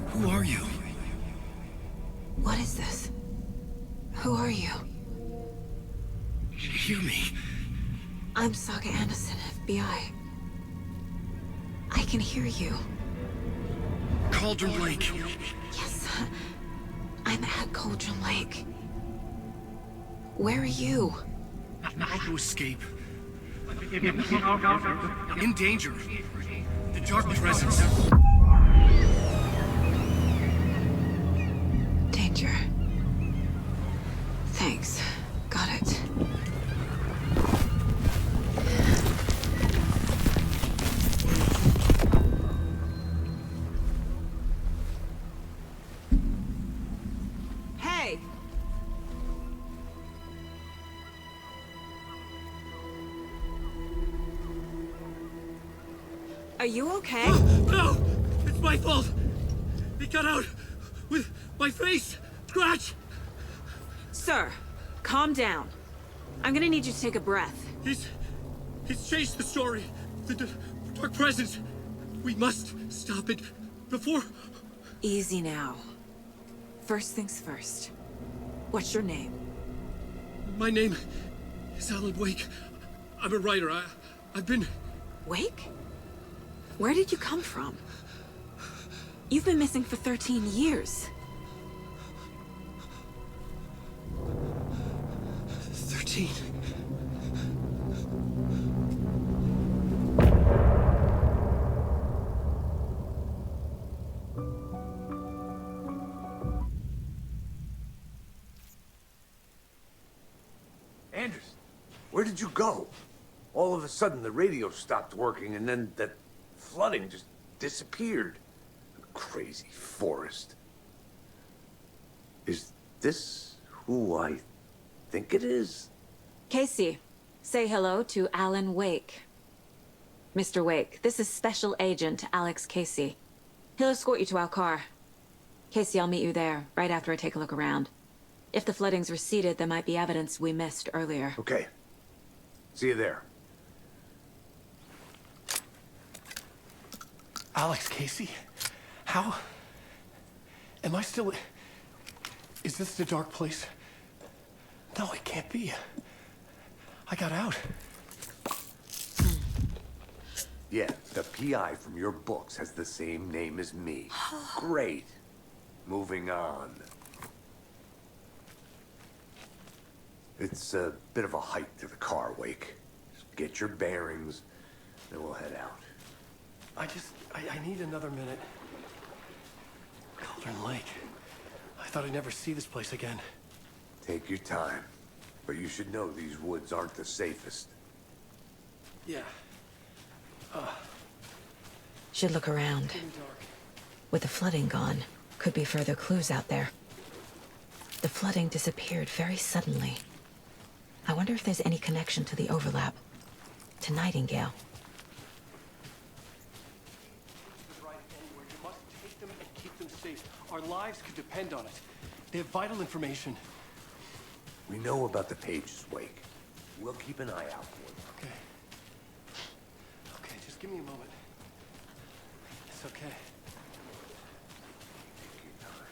Who are you? What is this? Who are you? Hear me. I'm Saga Anderson, FBI. I can hear you. Cauldron Lake. Yes, I'm at Cauldron Lake. Where are you? How to escape. In danger. The dark presence. Danger. Thanks. Got it. Hey! Are you okay? No! It's my fault! He got out with my face scratch! Sir, calm down. I'm gonna need you to take a breath. He's changed the story. The dark presence. We must stop it before... Easy now. First things first. What's your name? My name is Alan Wake. I'm a writer. I've been... Wake? Where did you come from? You've been missing for 13 years. 13. Anderson, where did you go? All of a sudden the radio stopped working and then that flooding just disappeared. Crazy forest. Is this who I think it is? Casey, say hello to Alan Wake. Mr. Wake, this is Special Agent Alex Casey. He'll escort you to our car. Casey, I'll meet you there, right after I take a look around. If the flooding's receded, there might be evidence we missed earlier. Okay. See you there. Alex Casey? How? Am I still... Is this the dark place? No, it can't be. I got out. Yeah, the PI from your books has the same name as me. Great. Moving on. It's a bit of a hike to the car, Wake. Just get your bearings, then we'll head out. I need another minute. Cauldron Lake. I thought I'd never see this place again. Take your time. But you should know these woods aren't the safest. Yeah. Should look around. Getting dark. With the flooding gone, could be further clues out there. The flooding disappeared very suddenly. I wonder if there's any connection to the overlap. To Nightingale. Anywhere. You must take them and keep them safe. Our lives could depend on it. They have vital information. We know about the pages, Wake. We'll keep an eye out for them. Okay. Okay, just give me a moment. It's okay. Take your time.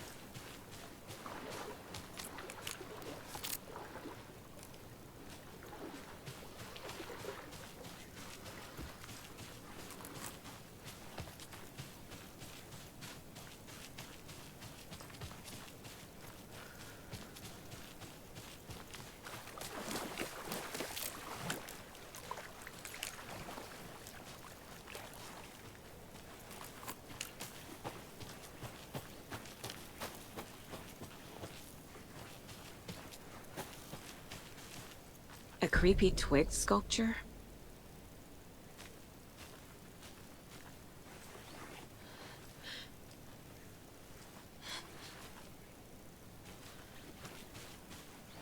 A creepy twig sculpture?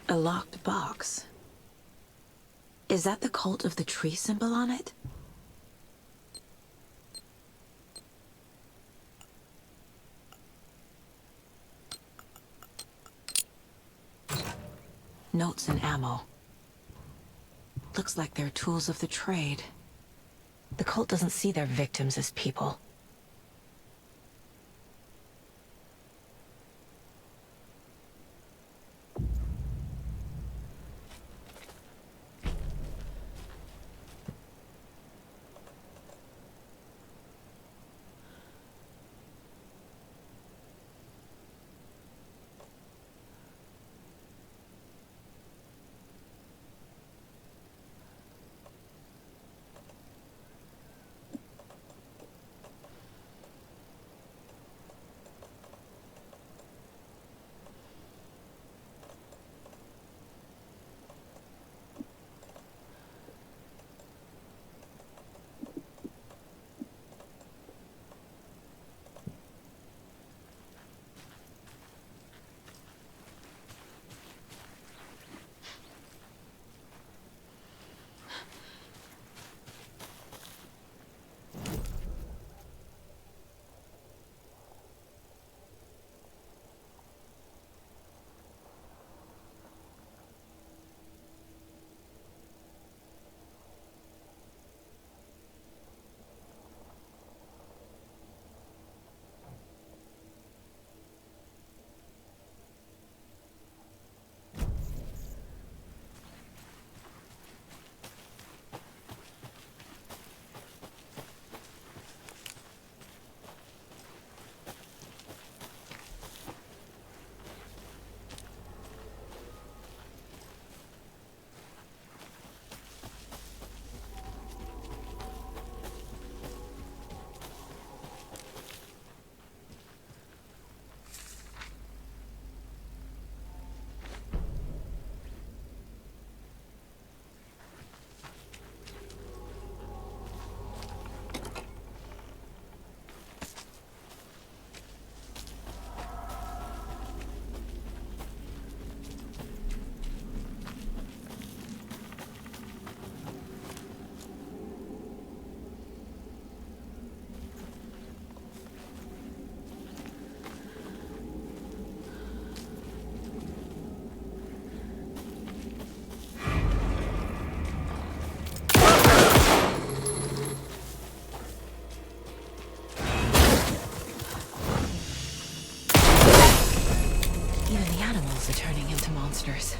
A locked box. Is that the cult of the tree symbol on it? Notes and ammo. Looks like they're tools of the trade. The cult doesn't see their victims as people. Are turning into monsters.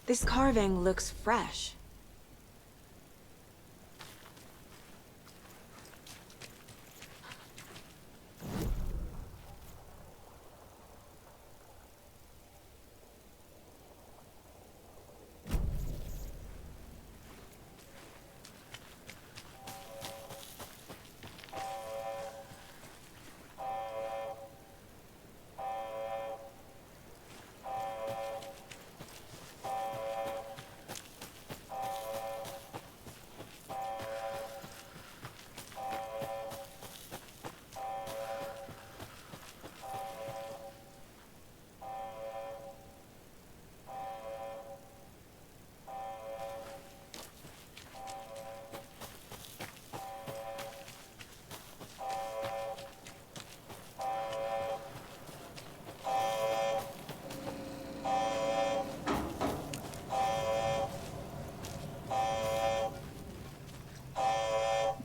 This carving looks fresh.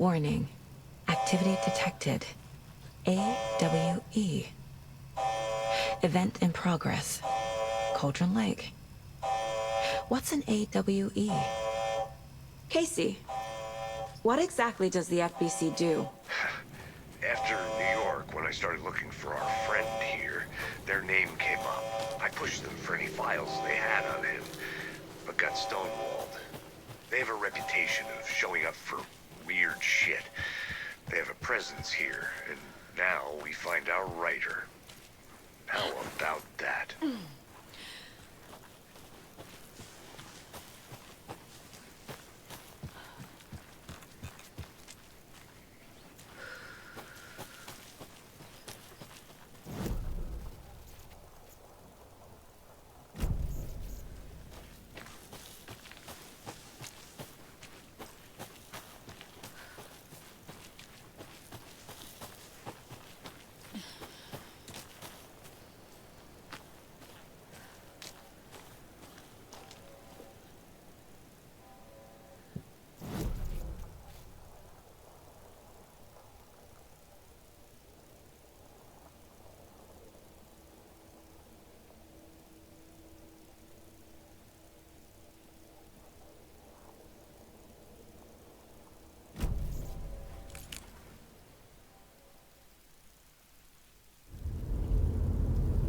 Warning. Activity detected. AWE. Event in progress. Cauldron Lake. What's an AWE? Casey, what exactly does the FBC do? After New York, when I started looking for our friend here, their name came up. I pushed them for any files they had on him, but got stonewalled. They have a reputation of showing up for weird shit. They have a presence here, and now we find our writer. How about that?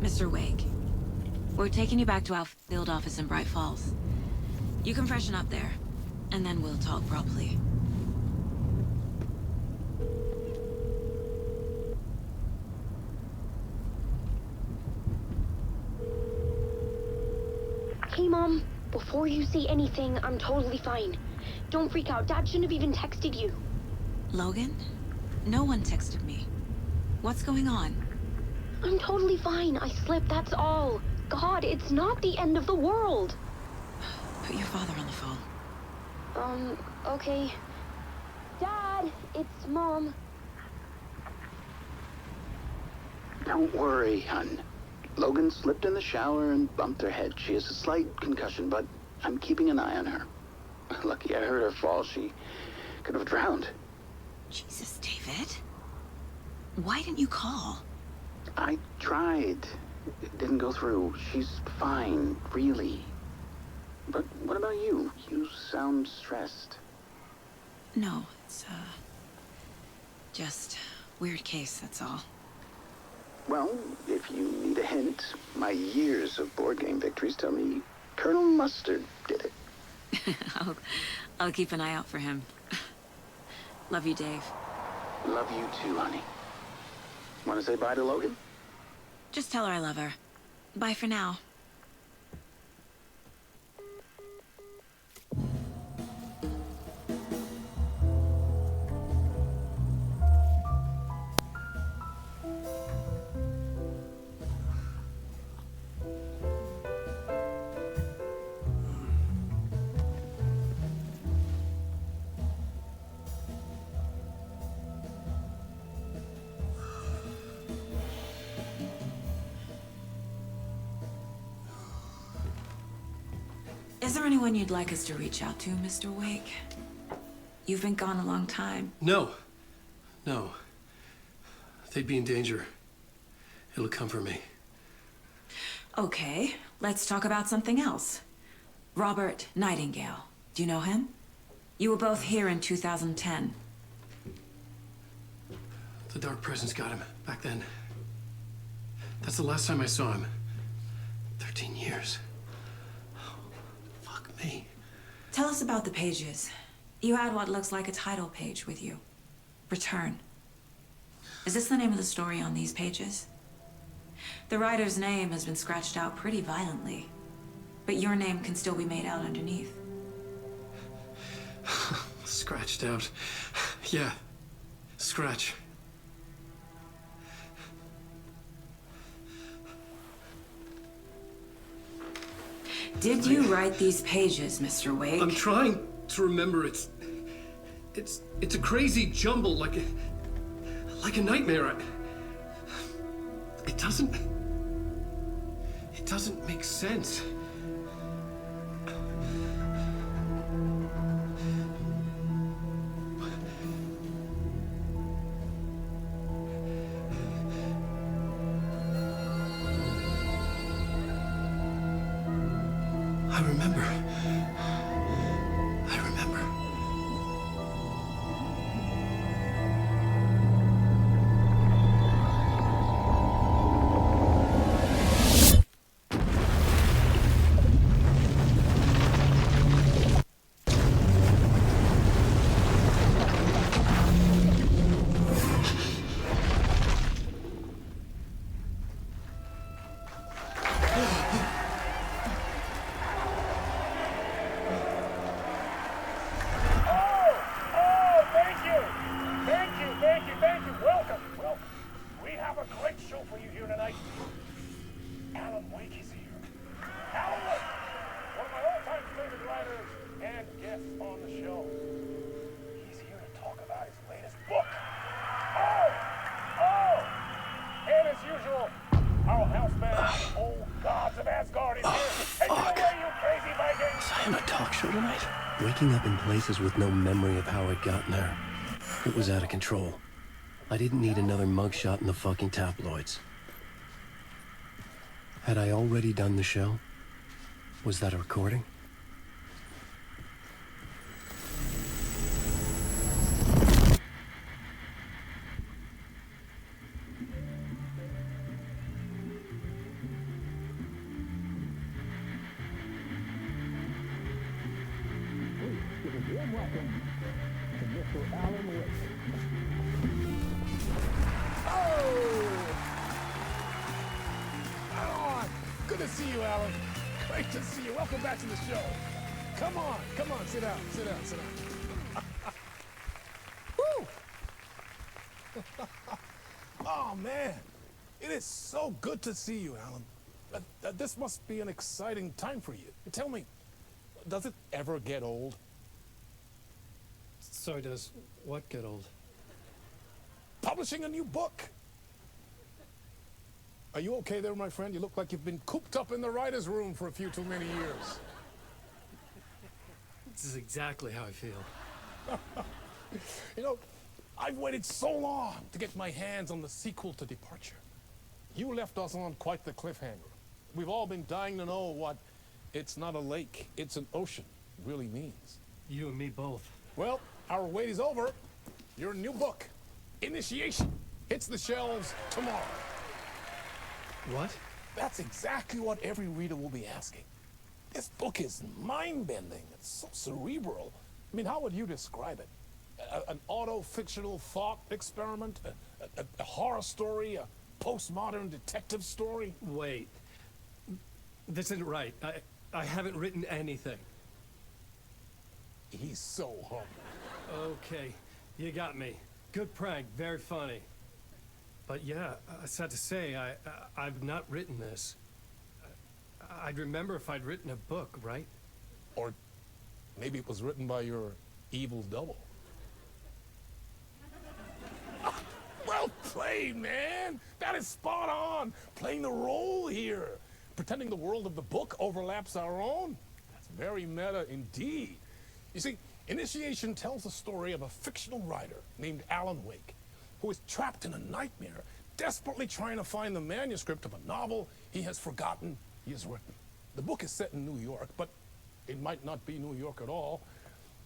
Mr. Wake, we're taking you back to our field office in Bright Falls. You can freshen up there, and then we'll talk properly. Hey, Mom. Before you say anything, I'm totally fine. Don't freak out. Dad shouldn't have even texted you. Logan? No one texted me. What's going on? I'm totally fine. I slipped, that's all. God, it's not the end of the world. Put your father on the phone. Okay. Dad, it's Mom. Don't worry, hon. Logan slipped in the shower and bumped her head. She has a slight concussion, but I'm keeping an eye on her. Lucky I heard her fall. She could have drowned. Jesus, David. Why didn't you call? I tried. It didn't go through. She's fine, really. But what about you? You sound stressed. No, it's, just weird case, that's all. Well, if you need a hint, my years of board game victories tell me Colonel Mustard did it. I'll keep an eye out for him. Love you, Dave. Love you too, honey. Want to say bye to Logan? Just tell her I love her. Bye for now. Is there anyone you'd like us to reach out to, Mr. Wake? You've been gone a long time. No. No. They'd be in danger. It'll come for me. Okay, let's talk about something else. Robert Nightingale. Do you know him? You were both here in 2010. The Dark Presence got him back then. That's the last time I saw him. 13 years. Fuck me. Tell us about the pages. You had what looks like a title page with you. Return. Is this the name of the story on these pages? The writer's name has been scratched out pretty violently, but your name can still be made out underneath. Scratched out. Yeah. Scratch. Did you write these pages, Mr. Wake? I'm trying to remember. It's a crazy jumble, like a nightmare. It doesn't make sense. I remember. I remember. Thank you. Welcome. We have a great show for you here tonight. Alan Wake is here. Alan Wake, one of my all-time favorite writers and guests on the show. He's here to talk about his latest book. And as usual, our house band, Old Gods of Asgard, is here. Take it away, you crazy Vikings! Was I on a talk show tonight? Waking up in places with no memory of how I'd gotten there. It was out of control. I didn't need another mugshot in the fucking tabloids. Had I already done the show? Was that a recording? Good to see you, Alan. Great to see you. Welcome back to the show. Come on, sit down. Woo! Oh, man. It is so good to see you, Alan. This must be an exciting time for you. Tell me, does it ever get old? So does what get old? Publishing a new book. Are you okay there, my friend? You look like you've been cooped up in the writer's room for a few too many years. This is exactly how I feel. You know, I've waited so long to get my hands on the sequel to Departure. You left us on quite the cliffhanger. We've all been dying to know what "it's not a lake, it's an ocean" really means. You and me both. Well, our wait is over. Your new book, Initiation, hits the shelves tomorrow. What? That's exactly what every reader will be asking. This book is mind-bending. It's so cerebral. I mean, how would you describe it? An auto-fictional thought experiment? A horror story? A postmodern detective story? Wait. This isn't right. I haven't written anything. He's so humble. Okay, you got me. Good prank, very funny. But yeah, sad to say, I've not written this. I'd remember if I'd written a book, right? Or maybe it was written by your evil double. Well played, man! That is spot on! Playing the role here. Pretending the world of the book overlaps our own. That's very meta indeed. You see, Initiation tells the story of a fictional writer named Alan Wake, who is trapped in a nightmare, desperately trying to find the manuscript of a novel he has forgotten he has written. The book is set in New York, but it might not be New York at all.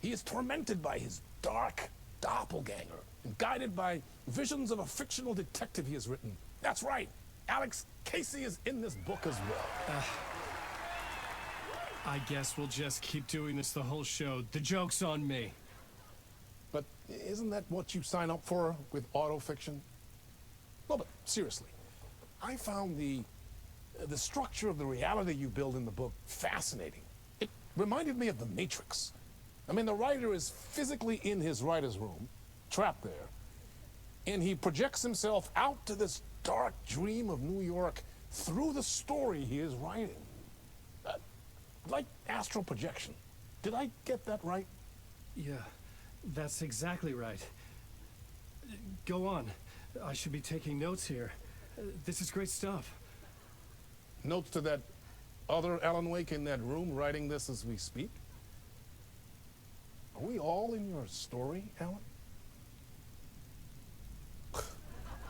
He is tormented by his dark doppelganger and guided by visions of a fictional detective he has written. That's right, Alex Casey is in this book as well. I guess we'll just keep doing this the whole show. The joke's on me. But isn't that what you sign up for with autofiction? No, but seriously, I found the structure of the reality you build in the book fascinating. It reminded me of The Matrix. I mean, the writer is physically in his writer's room, trapped there, and he projects himself out to this dark dream of New York through the story he is writing. Like astral projection. Did I get that right? Yeah, that's exactly right. Go on. I should be taking notes here. This is great stuff. Notes to that other Alan Wake in that room writing this as we speak? Are we all in your story, Alan?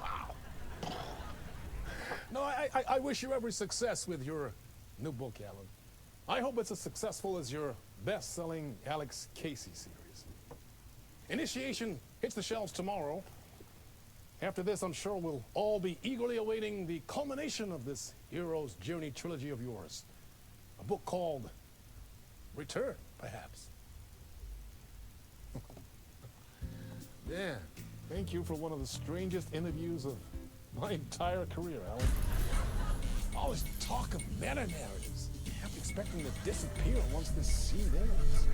Wow. No, I wish you every success with your new book, Alan. I hope it's as successful as your best-selling Alex Casey series. Initiation hits the shelves tomorrow. After this, I'm sure we'll all be eagerly awaiting the culmination of this hero's journey trilogy of yours. A book called Return, perhaps. Yeah, thank you for one of the strangest interviews of my entire career, Alan. All this talk of meta-narratives. I'm expecting to disappear once this scene ends.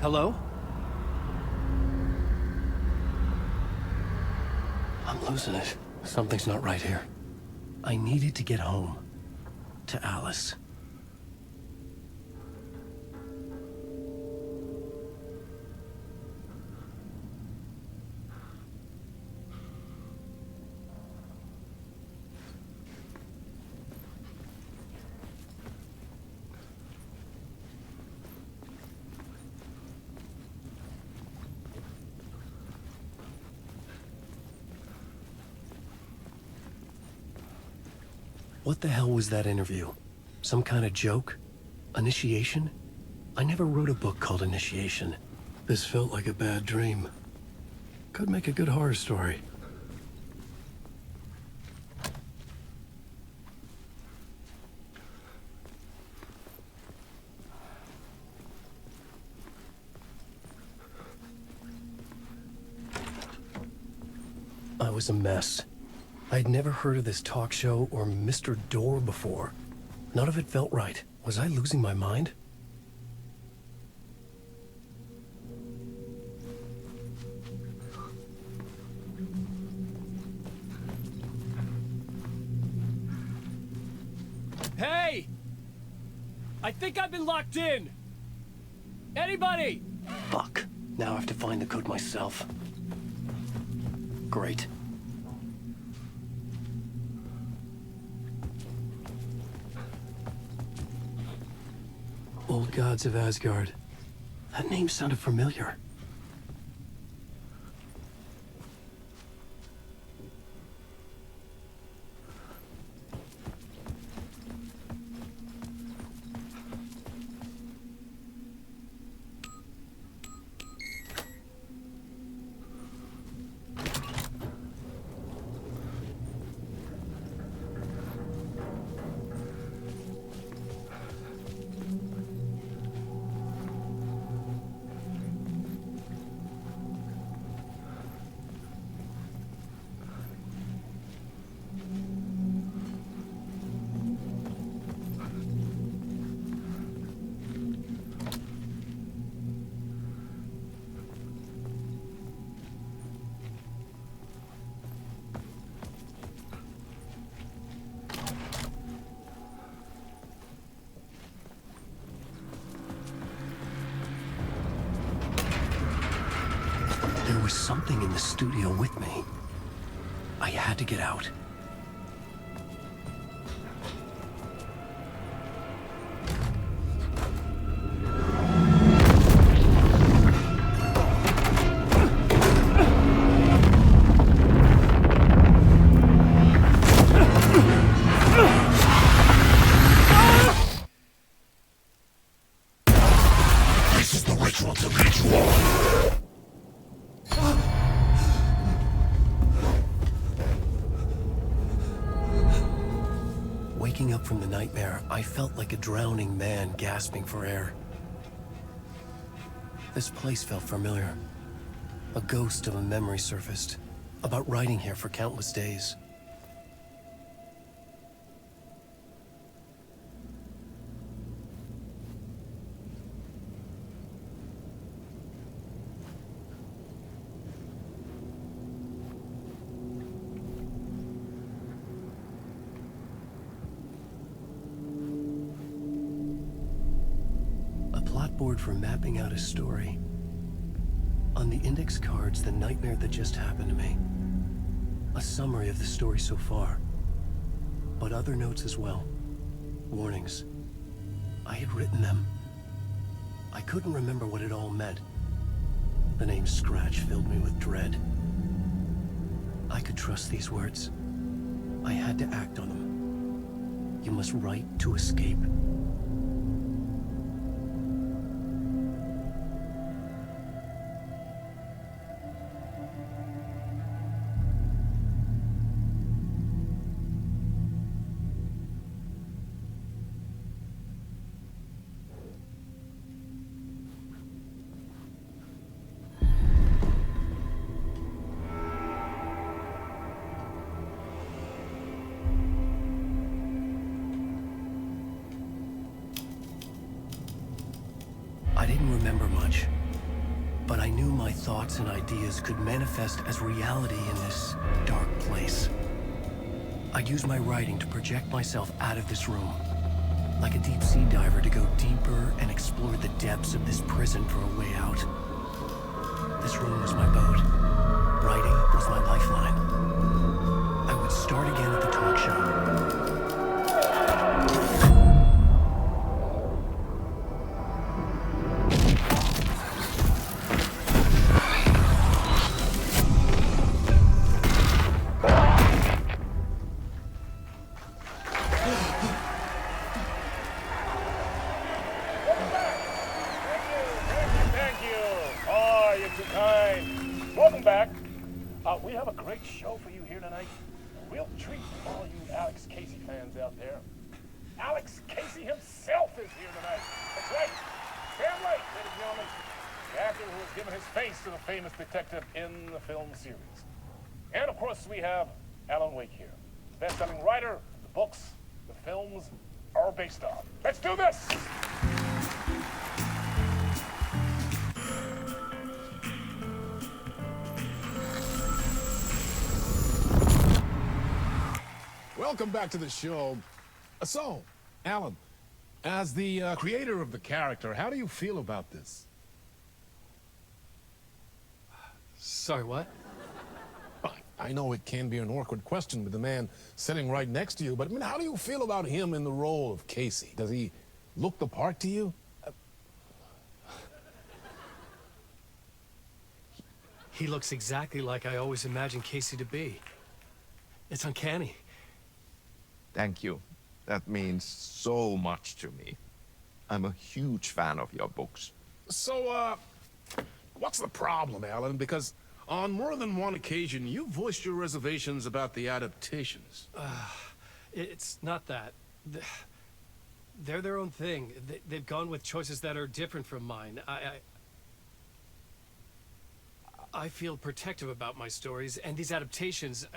Hello? I'm losing it. Something's not right here. I needed to get home. To Alice. What the hell was that interview? Some kind of joke? Initiation? I never wrote a book called Initiation. This felt like a bad dream. Could make a good horror story. I was a mess. I'd never heard of this talk show or Mr. Door before. None of it felt right. Was I losing my mind? Hey! I think I've been locked in! Anybody? Fuck. Now I have to find the code myself. Great. Old Gods of Asgard. That name sounded familiar. There was something in the studio with me. I had to get out. This is the ritual to lead you on. Waking up from the nightmare, I felt like a drowning man gasping for air. This place felt familiar. A ghost of a memory surfaced, about writing here for countless days. Board for mapping out a story. On the index cards, the nightmare that just happened to me. A summary of the story so far. But other notes as well. Warnings. I had written them. I couldn't remember what it all meant. The name Scratch filled me with dread. I could trust these words. I had to act on them. You must write to escape. I didn't remember much, but I knew my thoughts and ideas could manifest as reality in this dark place. I'd use my writing to project myself out of this room, like a deep sea diver to go deeper and explore the depths of this prison for a way out. This room was my boat. Writing was my lifeline. I would start again at the talk show. Welcome back. We have a great show for you here tonight. Real treat for all you Alex Casey fans out there. Alex Casey himself is here tonight. That's right. Sam Lake, ladies and gentlemen, the actor who has given his face to the famous detective in the film series. And of course, we have Alan Wake here, best-selling writer of the books the films are based on. Let's do this! Welcome back to the show. So, Alan, as the creator of the character, how do you feel about this? Sorry, what? I know it can be an awkward question with the man sitting right next to you, but I mean, how do you feel about him in the role of Casey? Does he look the part to you? He looks exactly like I always imagined Casey to be. It's uncanny. Thank you. That means so much to me. I'm a huge fan of your books. So, what's the problem, Alan? Because on more than one occasion, you voiced your reservations about the adaptations. It's not that. They're their own thing. They've gone with choices that are different from mine. I feel protective about my stories, and these adaptations...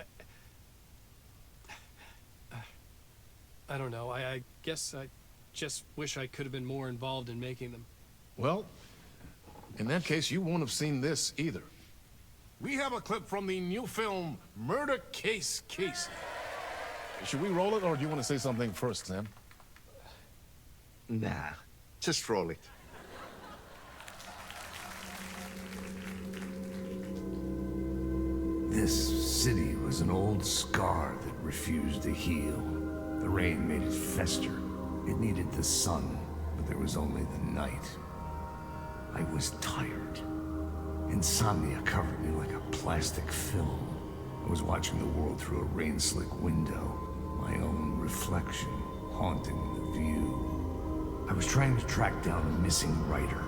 I don't know. I guess I just wish I could have been more involved in making them. Well, in that case, you won't have seen this either. We have a clip from the new film, Murder Case Casey. Should we roll it, or do you want to say something first, Sam? Nah, just roll it. This city was an old scar that refused to heal. The rain made it fester. It needed the sun, but there was only the night. I was tired. Insomnia covered me like a plastic film. I was watching the world through a rain-slick window, my own reflection haunting the view. I was trying to track down a missing writer.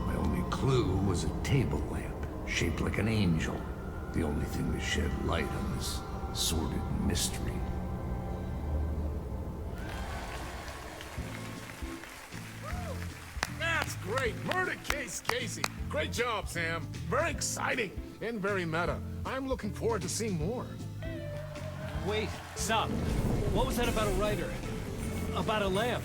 My only clue was a table lamp, shaped like an angel, the only thing to shed light on this sordid mystery. That's great! Murder Case Casey! Great job, Sam. Very exciting and very meta. I'm looking forward to seeing more. Wait, stop. What was that about a writer? About a lamp?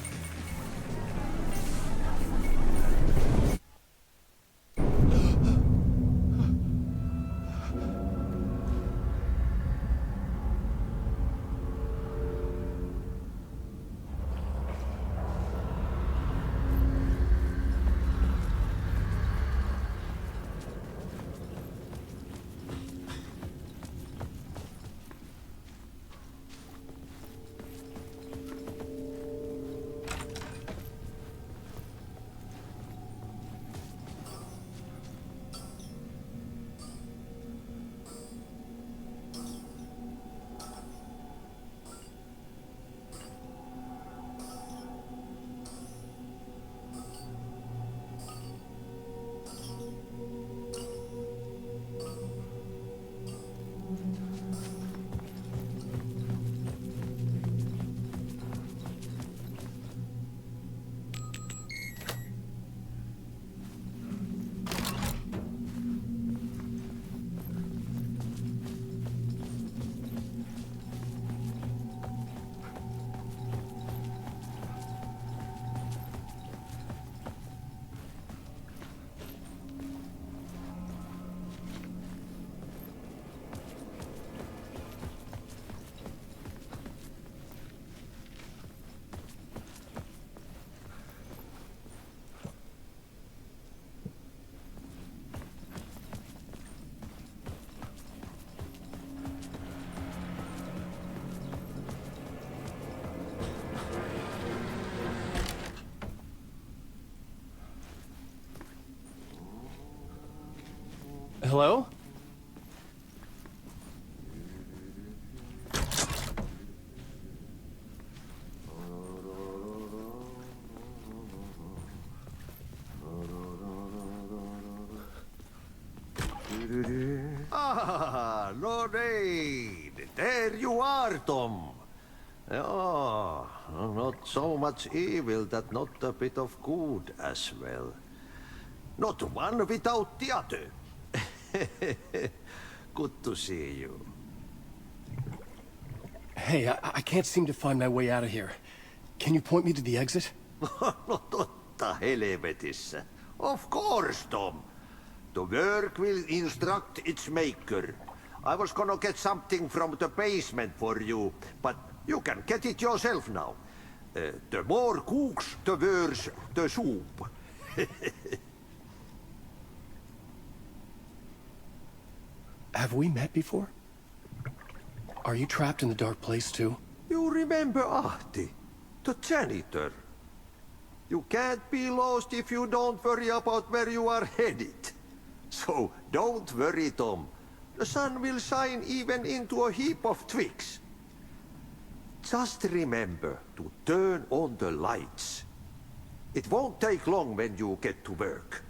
Hello? Ah, Lorraine! There you are, Tom. Oh, not so much evil that not a bit of good as well. Not one without the other. Good to see you. Hey, I can't seem to find my way out of here. Can you point me to the exit? No totta helvetissä. Of course, Tom. The work will instruct its maker. I was gonna get something from the basement for you, but you can get it yourself now. The more cooks, the worse the soup. Have we met before? Are you trapped in the dark place too? You remember Ahti, the janitor. You can't be lost if you don't worry about where you are headed. So don't worry, Tom. The sun will shine even into a heap of twigs. Just remember to turn on the lights. It won't take long when you get to work.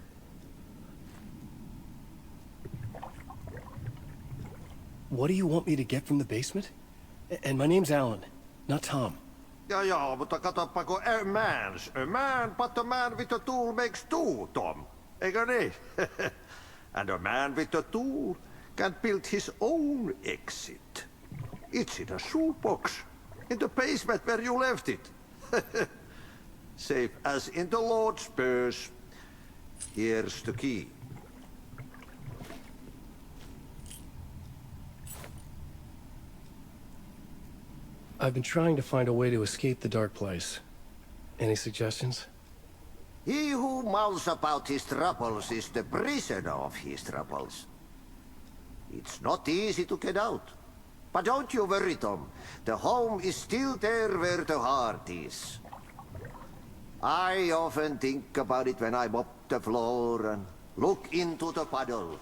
What do you want me to get from the basement? And my name's Alan, not Tom. Ja, mutta katoppa kun a man, but a man with a tool makes two, Tom. Eikö niin? And a man with a tool can build his own exit. It's in a shoebox, in the basement where you left it. Safe as in the Lord's purse. Here's the key. I've been trying to find a way to escape the dark place. Any suggestions? He who mulls about his troubles is the prisoner of his troubles. It's not easy to get out. But don't you worry, Tom. The home is still there where the heart is. I often think about it when I mop the floor and look into the puddle.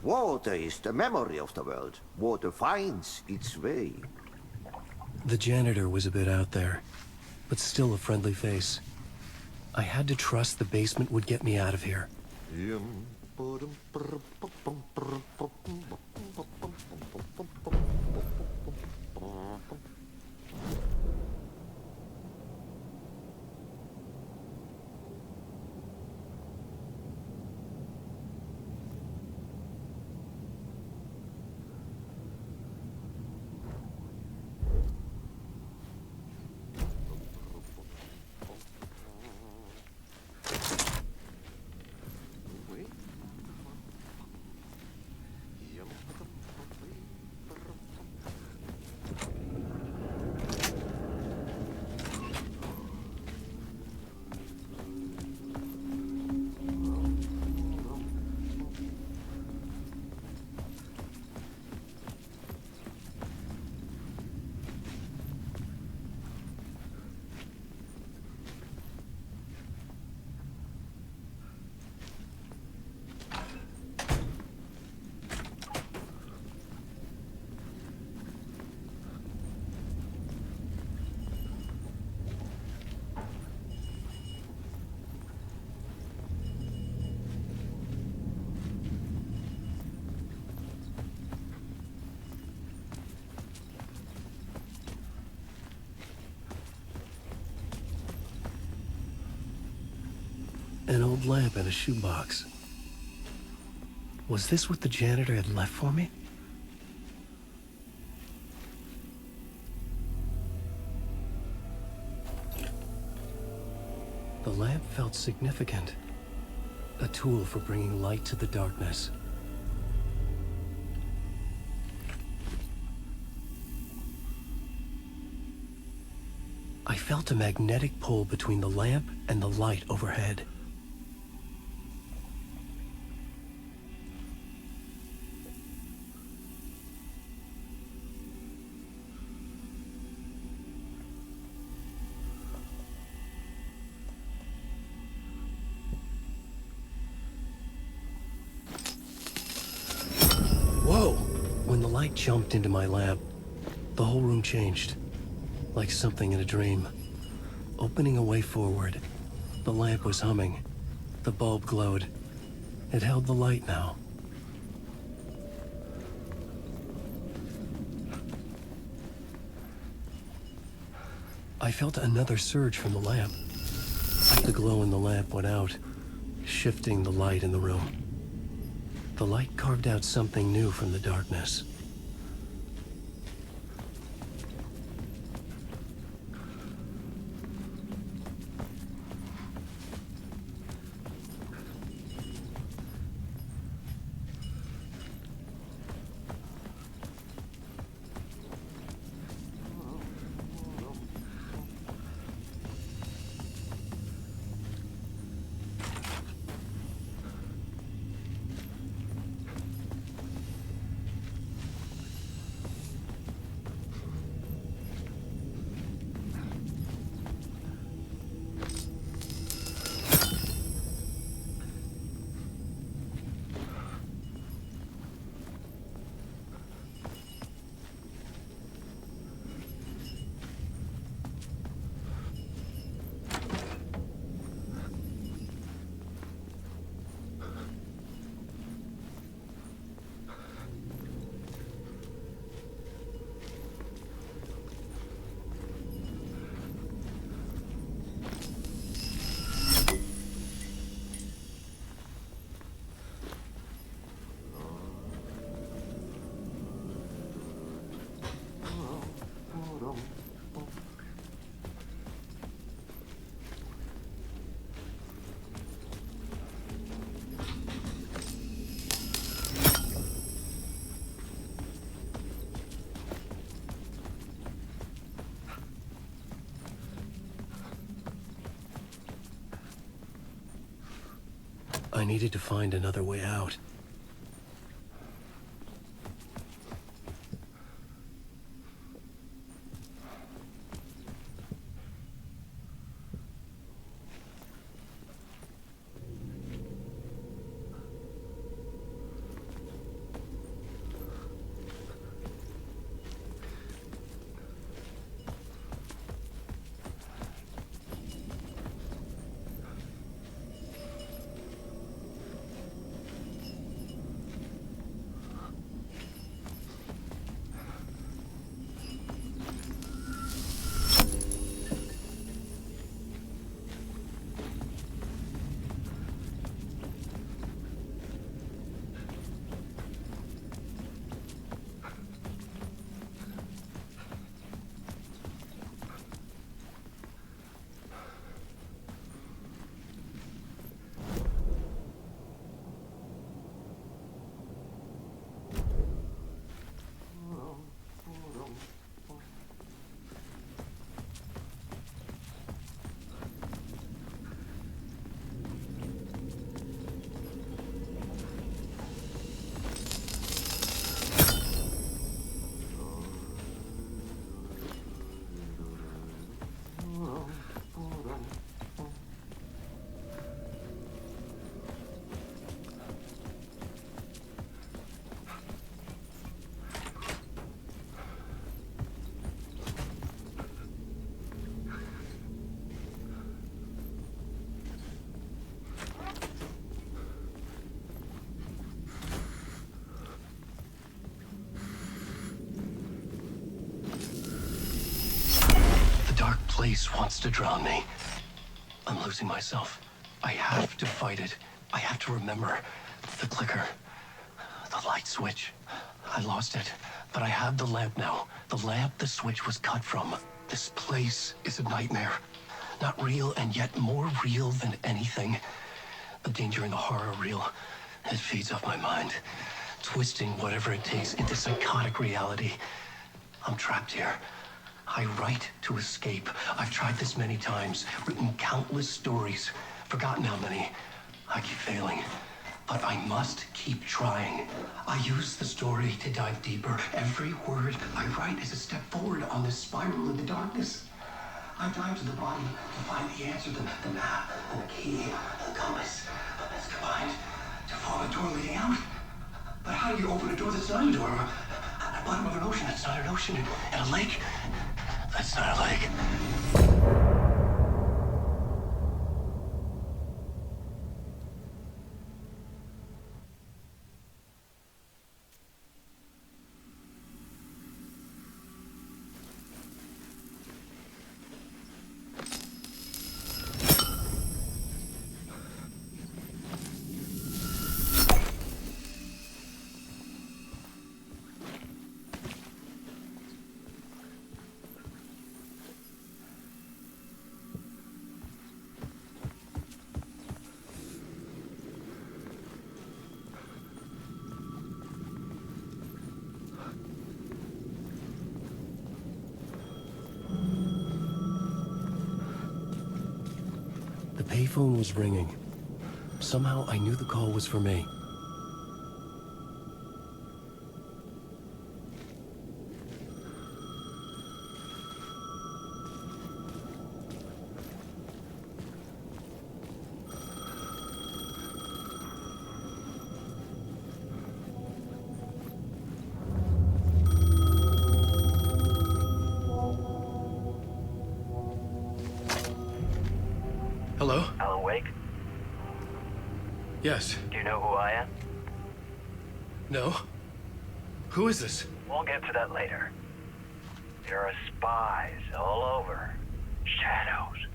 Water is the memory of the world. Water finds its way. The janitor was a bit out there, but still a friendly face. I had to trust the basement would get me out of here. An old lamp in a shoebox. Was this what the janitor had left for me? The lamp felt significant. A tool for bringing light to the darkness. I felt a magnetic pull between the lamp and the light overhead. light jumped into my lab. The whole room changed, like something in a dream. Opening a way forward, the lamp was humming. The bulb glowed. It held the light now. I felt another surge from the lamp. The glow in the lamp went out, shifting the light in the room. The light carved out something new from the darkness. I needed to find another way out. Place wants to drown me. I'm losing myself. I have to fight it. I have to remember. The clicker. The light switch. I lost it. But I have the lamp now. The lamp the switch was cut from. This place is a nightmare. Not real and yet more real than anything. The danger and the horror real. It feeds off my mind. Twisting whatever it takes into psychotic reality. I'm trapped here. I write to escape. I've tried this many times, written countless stories, forgotten how many. I keep failing, but I must keep trying. I use the story to dive deeper. Every word I write is a step forward on this spiral in the darkness. I dive to the bottom to find the answer, the map, and the key, and the compass. It's combined to form a door leading out. But how do you open a door that's not a door? bottom of an ocean. That's not an ocean. And a lake. That's not a lake. The payphone was ringing. Somehow I knew the call was for me. Hello? Alan Wake? Yes. Do you know who I am? No? Who is this? We'll get to that later. There are spies all over. Shadows.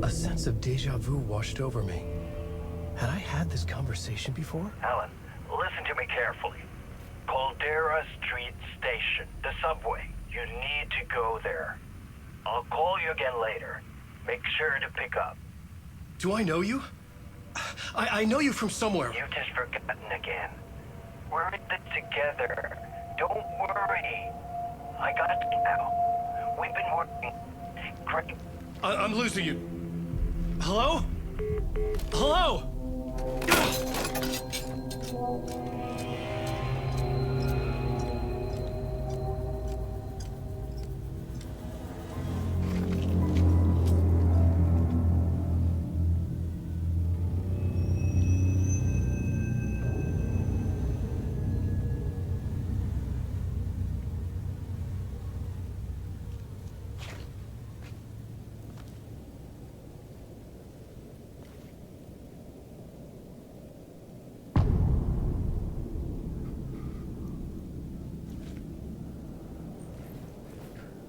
A sense of deja vu washed over me. Had I had this conversation before? Alan, listen to me carefully. Caldera Street Station, the subway. You need to go there. I'll call you again later. Make sure to pick up. Do I know you? I know you from somewhere. You've just forgotten again. We're in it together. Don't worry. I got you now. We've been working. Great. I'm losing you. Hello? Hello?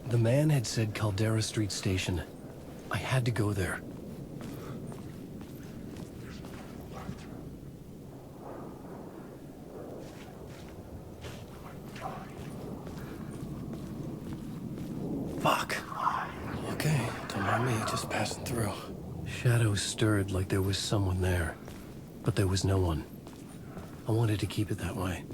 The man had said Caldera Street Station. I had to go there. Fuck. Okay, don't mind me, just passing through. Shadows stirred like there was someone there, but there was no one. I wanted to keep it that way.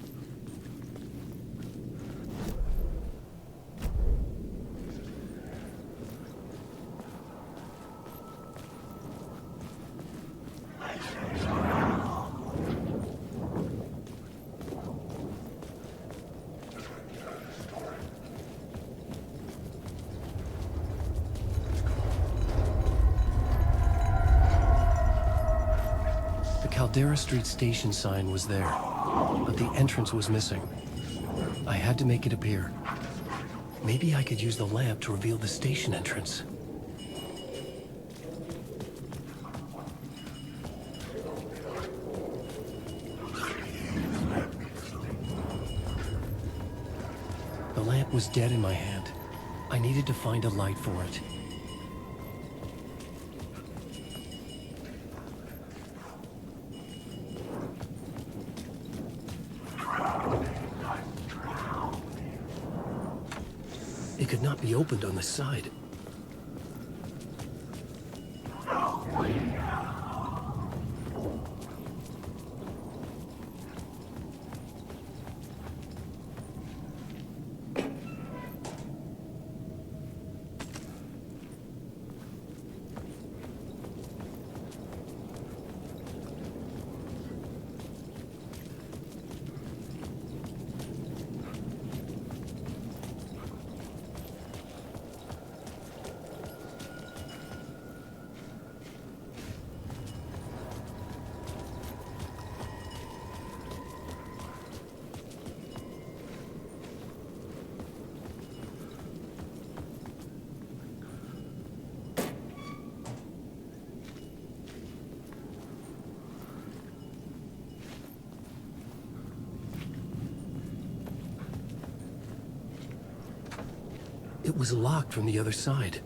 Caldera Street Station sign was there, but the entrance was missing. I had to make it appear. Maybe I could use the lamp to reveal the station entrance. The lamp was dead in my hand. I needed to find a light for it. It could not be opened on the side. it was locked from the other side.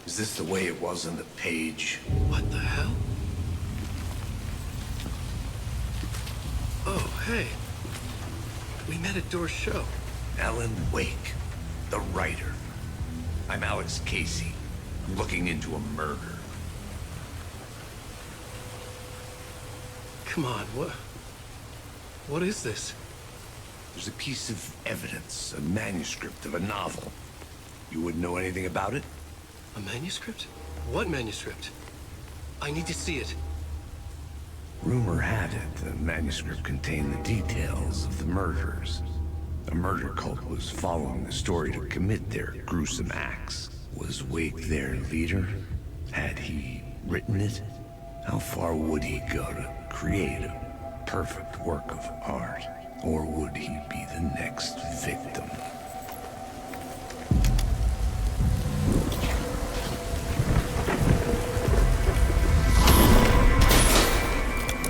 Is this the way it was on the page? What the hell? Oh, hey. We met at Door's show. Alan Wake, the writer. I'm Alex Casey. I'm looking into a murder. Come on, what is this? There's a piece of evidence, a manuscript of a novel. You wouldn't know anything about it? A manuscript? What manuscript? I need to see it. Rumor had it the manuscript contained the details of the murders. A murder cult was following the story to commit their gruesome acts. Was Wake their leader? Had he written it? How far would he go to create a perfect work of art? Or would he be the next victim?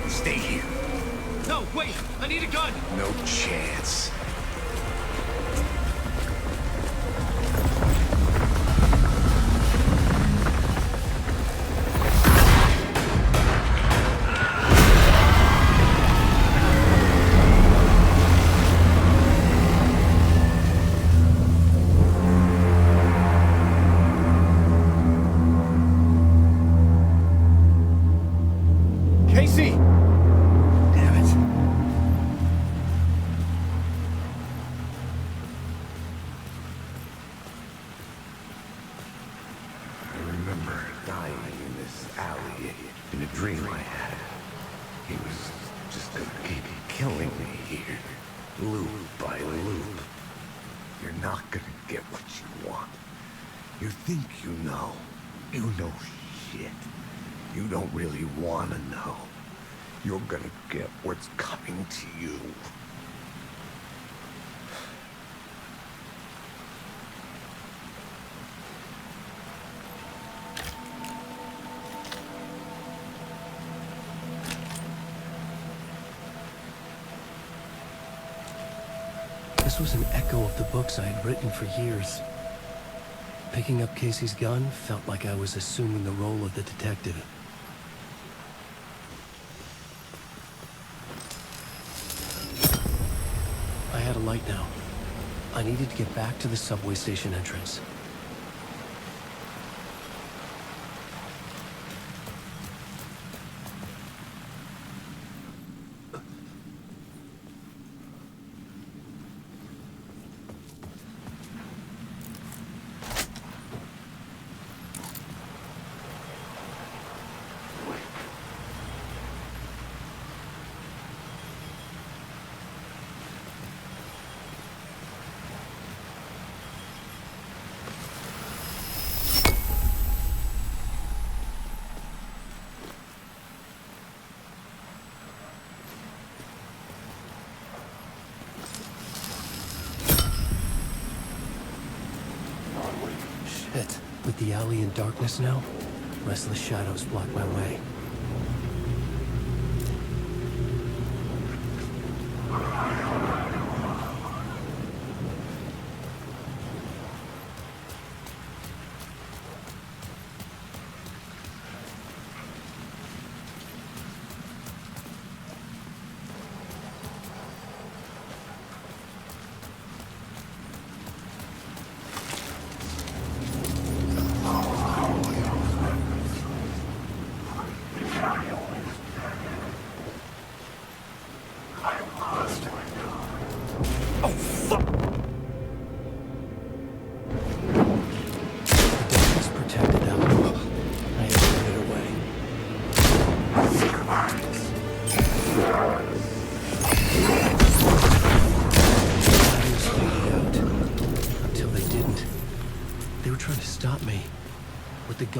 Stay here. No, wait! I need a gun! No chance. Casey! Damn it. I remember dying in this alley in a dream I had. He was just gonna keep killing me here, loop by loop. You're not gonna get what you want. You think you know. You know shit. You don't really want to know. You're gonna get what's coming to you. This was an echo of the books I had written for years. Picking up Casey's gun felt like I was assuming the role of the detective. I had a light now. I needed to get back to the subway station entrance. Shit. With the alley in darkness now, restless shadows block my way.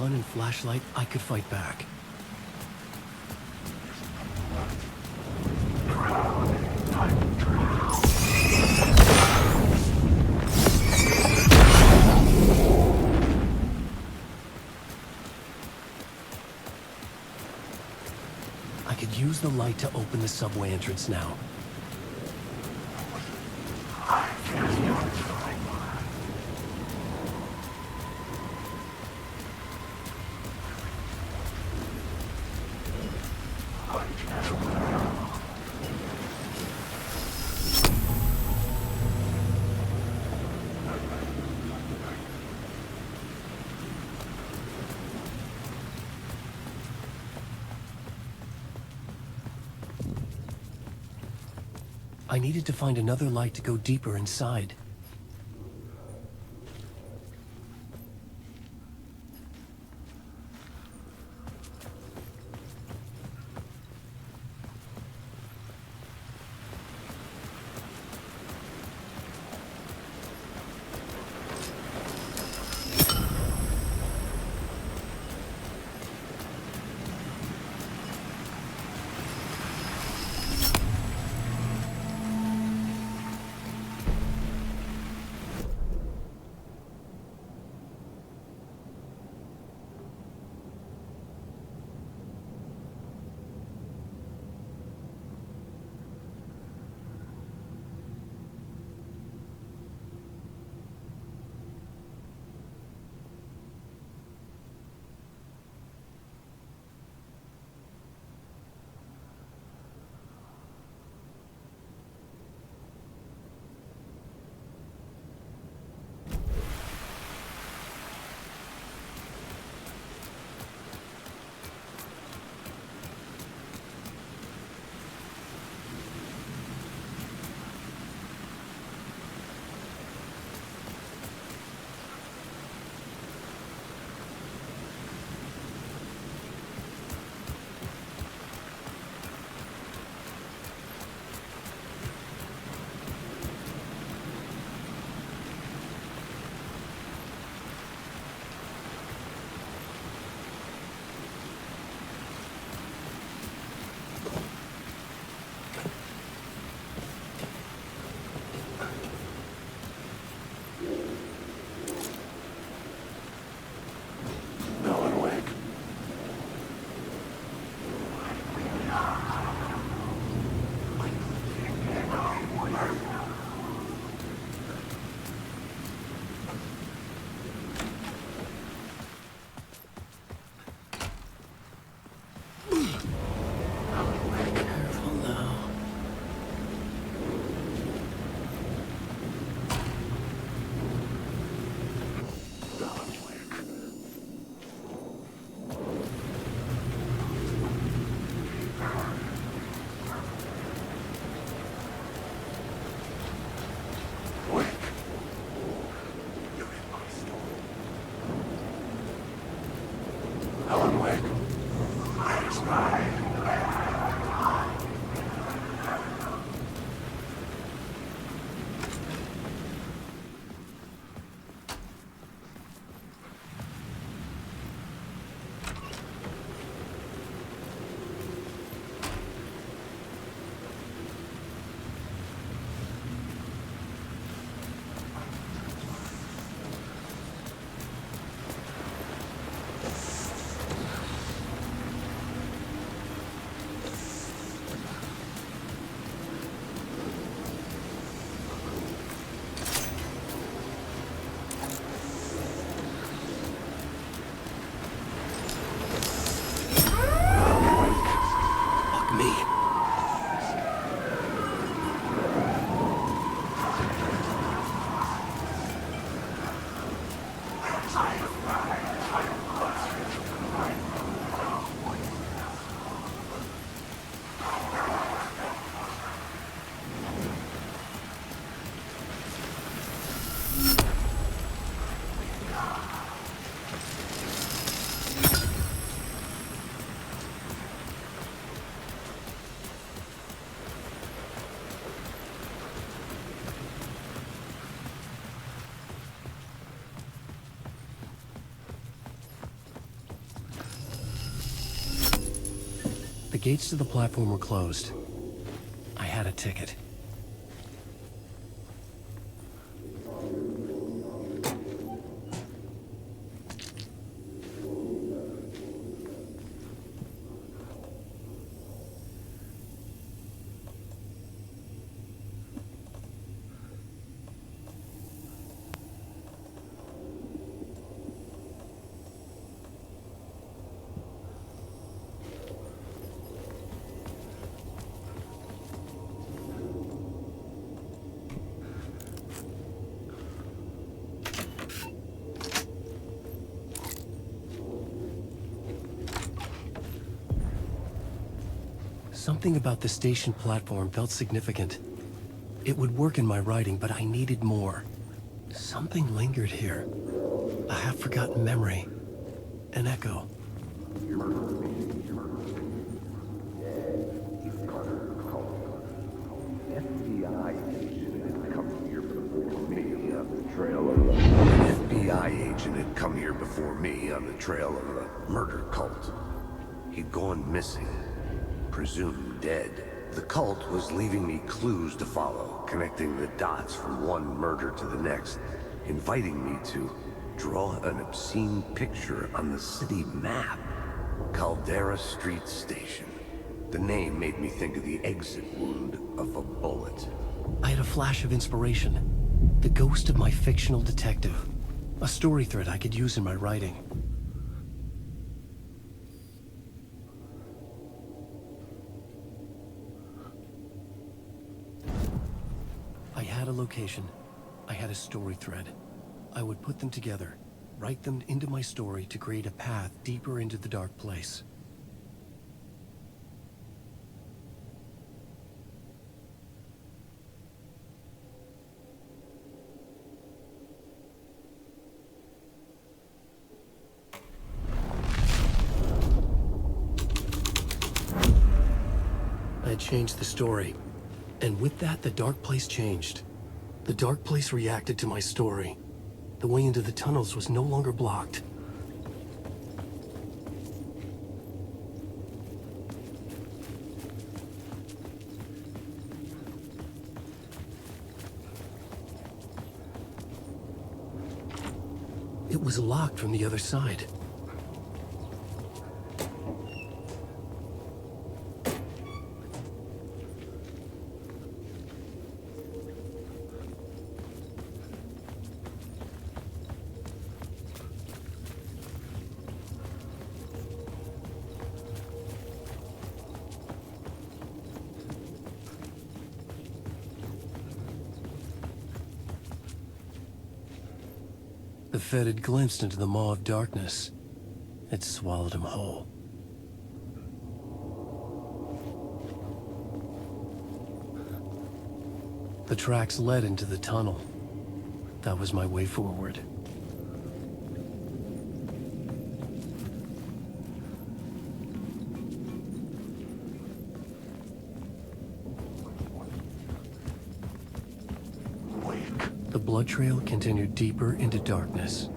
gun and flashlight, I could fight back. I could use the light to open the subway entrance now. I needed to find another light to go deeper inside. gates to the platform were closed. I had a ticket. Something about the station platform felt significant. It would work in my writing, but I needed more. Something lingered here. A half-forgotten memory. An echo. FBI agent had come here before me on the trail of a murder cult. He'd gone missing. Presumed dead. The cult was leaving me clues to follow, connecting the dots from one murder to the next, inviting me to draw an obscene picture on the city map. Caldera Street Station. The name made me think of the exit wound of a bullet. I had a flash of inspiration. The ghost of my fictional detective. A story thread I could use in my writing. I had a location. I had a story thread. I would put them together, write them into my story to create a path deeper into the dark place. I had changed the story. And with that, the dark place changed. The dark place reacted to my story. The way into the tunnels was no longer blocked. It was locked from the other side. The Fed had glimpsed into the maw of darkness. It swallowed him whole. The tracks led into the tunnel. That was my way forward. The blood trail continued deeper into darkness.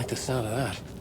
The sound of that.